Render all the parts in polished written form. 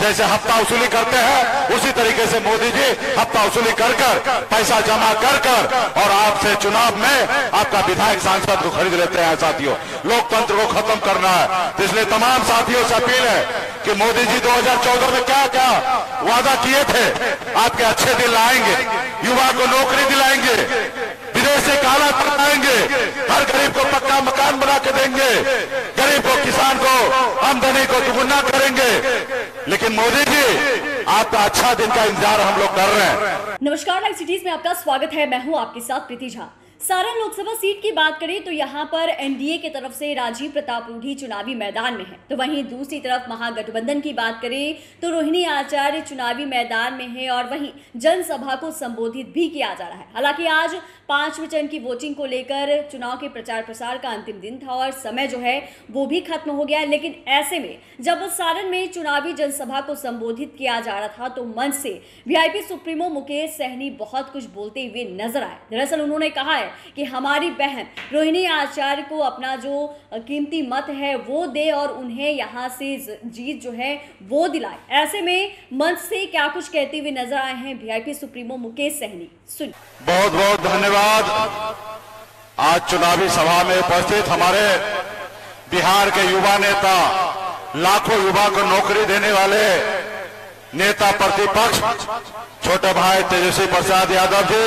जैसे हफ्ता वसूली करते हैं उसी तरीके से मोदी जी हफ्ता वसूली कर कर पैसा जमा कर कर और आपसे चुनाव में आपका विधायक सांसद को खरीद लेते हैं। साथियों, लोकतंत्र को खत्म करना है। तो इसलिए तमाम साथियों से अपील है कि मोदी जी 2014 में क्या क्या वादा किए थे, आपके अच्छे दिन लाएंगे, युवा को नौकरी दिलाएंगे, विदेश से काला बनाएंगे, हर गरीब को पक्का मकान बना के देंगे, गरीब को किसान को आमदनी को दुगुना करेंगे। लेकिन मोदी जी, आपका अच्छा दिन का इंतजार हम लोग कर रहे हैं। नमस्कार, लाइव सिटीज में आपका स्वागत है। मैं हूं आपके साथ प्रीति झा। सारण लोकसभा सीट की बात करें तो यहां पर एनडीए की तरफ से राजीव प्रताप रूढ़ी चुनावी मैदान में है, तो वहीं दूसरी तरफ महागठबंधन की बात करें तो रोहिणी आचार्य चुनावी मैदान में है और वहीं जनसभा को संबोधित भी किया जा रहा है। हालांकि आज 5वें चरण की वोटिंग को लेकर चुनाव के प्रचार प्रसार का अंतिम दिन था और समय जो है वो भी खत्म हो गया है। लेकिन ऐसे में जब सारण में चुनावी जनसभा को संबोधित किया जा रहा था तो मंच से वीआईपी सुप्रीमो मुकेश सहनी बहुत कुछ बोलते हुए नजर आए। दरअसल उन्होंने कहा है कि हमारी बहन रोहिणी आचार्य को अपना जो कीमती मत है वो दे और उन्हें यहाँ से जीत जो है वो दिलाए। ऐसे में मंच से क्या कुछ कहते हुए नजर आए हैं वीआईपी सुप्रीमो मुकेश सहनी, सुनिए। बहुत बहुत धन्यवाद। आज चुनावी सभा में उपस्थित हमारे बिहार के युवा नेता, लाखों युवा को नौकरी देने वाले नेता प्रतिपक्ष छोटे भाई तेजस्वी प्रसाद यादव जी,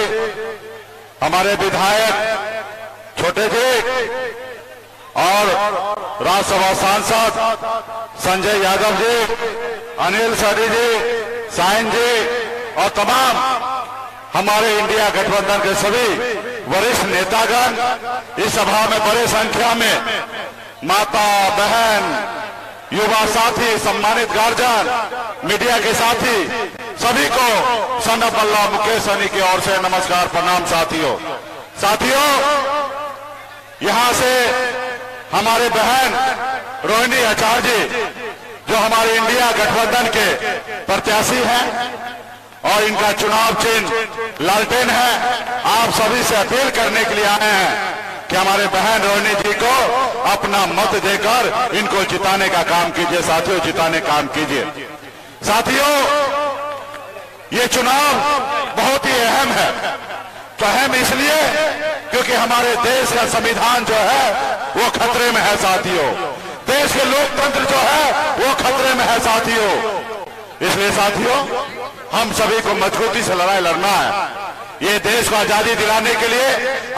हमारे विधायक छोटे जी और राज्यसभा सांसद संजय यादव जी, अनिल सरी जी, साइन जी और तमाम हमारे इंडिया गठबंधन के सभी वरिष्ठ नेतागण इस सभा में बड़े संख्या में, माता बहन, युवा साथी, सम्मानित गार्जियन, मीडिया के साथी, सभी को सन ऑफ अल्लाह मुकेश सहनी की ओर से नमस्कार, प्रणाम। साथियों, यहां से हमारे बहन रोहिणी आचार्य जी जो हमारे इंडिया गठबंधन के प्रत्याशी हैं और इनका चुनाव चिन्ह लालटेन है, आप सभी से अपील करने के लिए आए हैं कि हमारे बहन रोहिणी जी को अपना मत देकर इनको जिताने का काम कीजिए। साथियों, जिताने का काम कीजिए। साथियों, ये चुनाव बहुत ही अहम है। तो अहम इसलिए क्योंकि हमारे देश का संविधान जो है वो खतरे में है। साथियों, देश के लोकतंत्र जो है वो खतरे में है। साथियों, इसलिए साथियों, हम सभी को मजबूती से लड़ाई लड़ना है। ये देश को आजादी दिलाने के लिए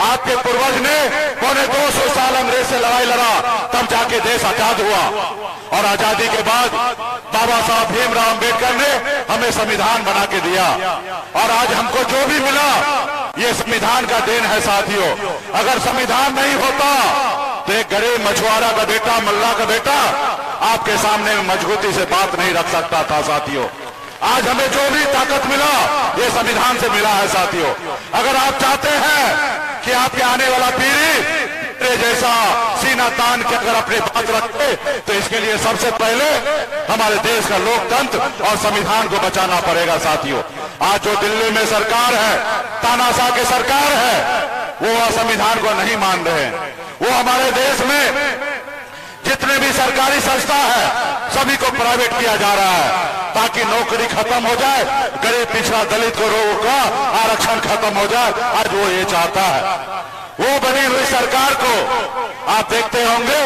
आपके पूर्वज ने पौने 200 साल अंग्रेज से लड़ाई लड़ा, तब जाके देश आजाद हुआ। और आजादी के बाद बाबा साहब भीमराव अम्बेडकर ने हमें संविधान बना के दिया और आज हमको जो भी मिला ये संविधान का देन है। साथियों, अगर संविधान नहीं होता तो एक गरीब मछुआरा का बेटा, मल्ला का बेटा आपके सामने मजबूती से बात नहीं रख सकता था। साथियों, आज हमें जो भी ताकत मिला ये संविधान से मिला है। साथियों, अगर आप चाहते हैं कि आपके आने वाला पीढ़ी जैसा सीना तान के अगर अपनी बात रखे तो इसके लिए सबसे पहले हमारे देश का लोकतंत्र और संविधान को बचाना पड़ेगा। साथियों, आज जो दिल्ली में सरकार है, तानाशाह की सरकार है, वो संविधान को नहीं मान रहे हैं। वो हमारे देश में जितने भी सरकारी संस्था है सभी को प्राइवेट किया जा रहा है ताकि नौकरी खत्म हो जाए, गरीब पिछड़ा दलित को रोका आरक्षण खत्म हो जाए। आज वो ये चाहता है। वो बनी हुई सरकार को आप देखते होंगे,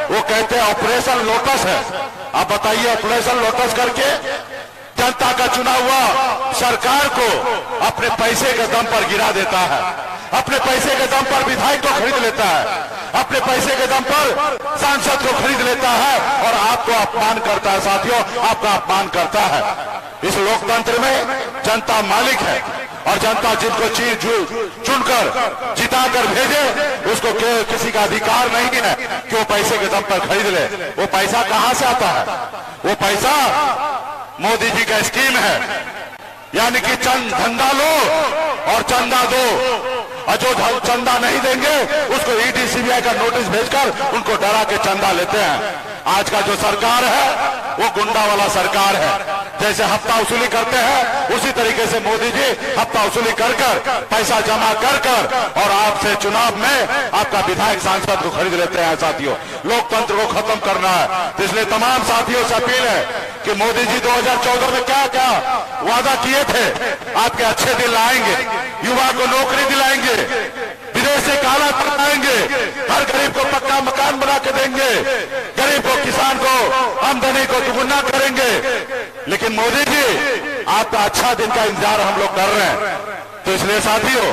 वो कहते हैं ऑपरेशन लोटस है। आप बताइए, ऑपरेशन लोटस करके जनता का चुना हुआ सरकार को अपने पैसे के दम पर गिरा देता है, अपने पैसे के दम पर विधायक को खरीद लेता है, अपने पैसे के दम पर सांसद को खरीद लेता है और आपको अपमान करता है। साथियों, आपका अपमान करता है। इस लोकतंत्र में जनता मालिक है और जनता जिनको चुनकर जिताकर भेजे उसको किसी का अधिकार नहीं है कि वो पैसे के दम पर खरीद ले। वो पैसा कहां से आता है? वो पैसा मोदी जी का स्कीम है, यानी कि धंधा लो और चंदा दो, और जो चंदा नहीं देंगे उसको ईडी सीबीआई का नोटिस भेजकर उनको डरा के चंदा लेते हैं। आज का जो सरकार है वो गुंडा वाला सरकार है। जैसे हफ्ता वसूली करते हैं उसी तरीके से मोदी जी हफ्ता वसूली कर कर पैसा जमा कर कर और आपसे चुनाव में आपका विधायक सांसद को खरीद लेते हैं। साथियों, लोकतंत्र को खत्म करना है। तो इसलिए तमाम साथियों से अपील है कि मोदी जी 2014 में क्या क्या वादा किए थे। आपके अच्छे दिन लाएंगे, युवा को नौकरी दिलाएंगे, विदेश से काला धन लाएंगे, हर गरीब को पक्का मकान बना के देंगे, गरीब को, किसान को आमदनी को दुगुना करेंगे। लेकिन मोदी जी आपका अच्छा दिन का इंतजार हम लोग कर रहे हैं। तो इसलिए साथियों,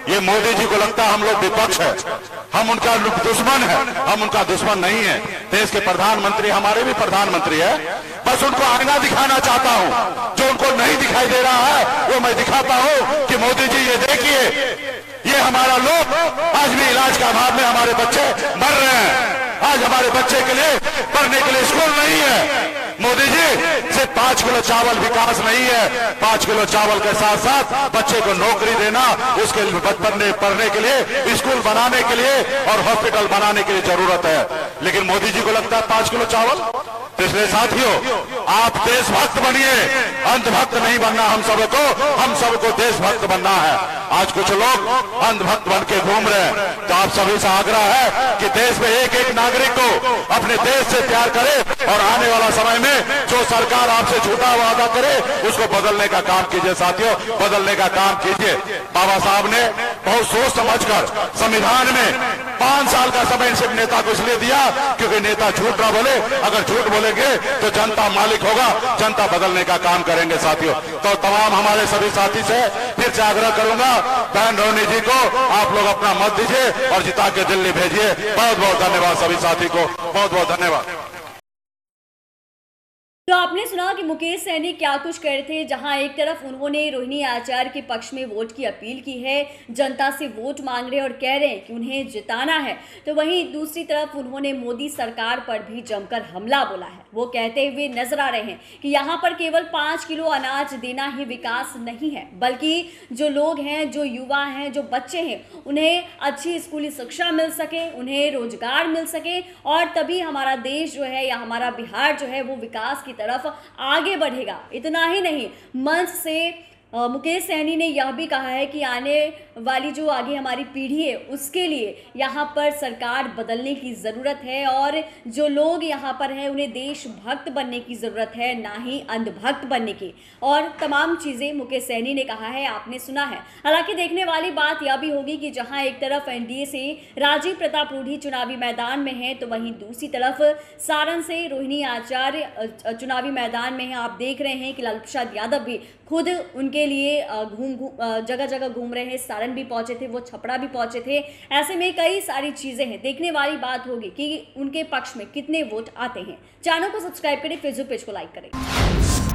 ये मोदी जी को लगता है हम लोग विपक्ष है, हम उनका दुश्मन है। हम उनका दुश्मन नहीं है। देश के प्रधानमंत्री हमारे भी प्रधानमंत्री है। बस उनको आईना दिखाना चाहता हूं, जो उनको नहीं दिखाई दे रहा है वो मैं दिखाता हूं कि मोदी जी ये देखिए, ये हमारा लोग आज भी इलाज का अभाव में हमारे बच्चे मर रहे हैं। आज हमारे बच्चे के लिए पढ़ने के लिए स्कूल नहीं है। मोदी जी सिर्फ 5 किलो चावल विकास नहीं है, 5 किलो चावल के साथ साथ बच्चे को नौकरी देना, उसके पढ़ने के लिए स्कूल बनाने के लिए और हॉस्पिटल बनाने के लिए जरूरत है। लेकिन मोदी जी को लगता है 5 किलो चावल। तो इसलिए साथियों, आप देशभक्त बनिए, अंधभक्त नहीं बनना। हम सबको देशभक्त बनना है। आज कुछ लोग अंधभक्त बन के घूम रहे हैं। तो आप सभी से आग्रह है कि देश में एक एक नागरिक को अपने देश से प्यार करे और आने वाला समय में जो सरकार आपसे झूठा वादा करे उसको बदलने का काम कीजिए। साथियों, बदलने का काम कीजिए। बाबा साहब ने बहुत सोच समझकर संविधान में 5 साल का समय सिर्फ नेता को इसलिए दिया क्योंकि नेता झूठ ना बोले। अगर झूठ बोलेंगे तो जनता मालिक होगा, जनता बदलने का काम करेंगे। साथियों, तो तमाम हमारे सभी साथी से फिर से आग्रह करूंगा, बहन रोहिणी जी को आप लोग अपना मत दीजिए और जिता के दिल्ली भेजिए। बहुत बहुत धन्यवाद सभी साथी को, बहुत बहुत धन्यवाद। तो आपने सुना कि मुकेश सहनी क्या कुछ कह रहे थे, जहां एक तरफ उन्होंने रोहिणी आचार्य के पक्ष में वोट की अपील की है, जनता से वोट मांग रहे हैं और कह रहे हैं कि उन्हें जिताना है, तो वहीं दूसरी तरफ उन्होंने मोदी सरकार पर भी जमकर हमला बोला है। वो कहते हुए नजर आ रहे हैं कि यहाँ पर केवल 5 किलो अनाज देना ही विकास नहीं है, बल्कि जो लोग हैं, जो युवा हैं, जो बच्चे हैं, उन्हें अच्छी स्कूली शिक्षा मिल सके, उन्हें रोजगार मिल सके और तभी हमारा देश जो है या हमारा बिहार जो है वो विकास की तरफ आगे बढ़ेगा। इतना ही नहीं, मंच से मुकेश सहनी ने यह भी कहा है कि आने वाली जो आगे हमारी पीढ़ी है उसके लिए यहाँ पर सरकार बदलने की ज़रूरत है और जो लोग यहाँ पर हैं उन्हें देशभक्त बनने की ज़रूरत है, ना ही अंधभक्त बनने की। और तमाम चीज़ें मुकेश सहनी ने कहा है, आपने सुना है। हालांकि देखने वाली बात यह भी होगी कि जहाँ एक तरफ एनडीए से राजीव प्रताप रूढ़ी चुनावी मैदान में है, तो वहीं दूसरी तरफ सारण से रोहिणी आचार्य चुनावी मैदान में है। आप देख रहे हैं कि लालू प्रसाद यादव भी खुद उनके लिए जगह जगह घूम रहे हैं। सारण भी पहुंचे थे, वो छपरा भी पहुंचे थे। ऐसे में कई सारी चीजें हैं, देखने वाली बात होगी कि उनके पक्ष में कितने वोट आते हैं। चैनल को सब्सक्राइब करें, फेसबुक पेज को लाइक करें।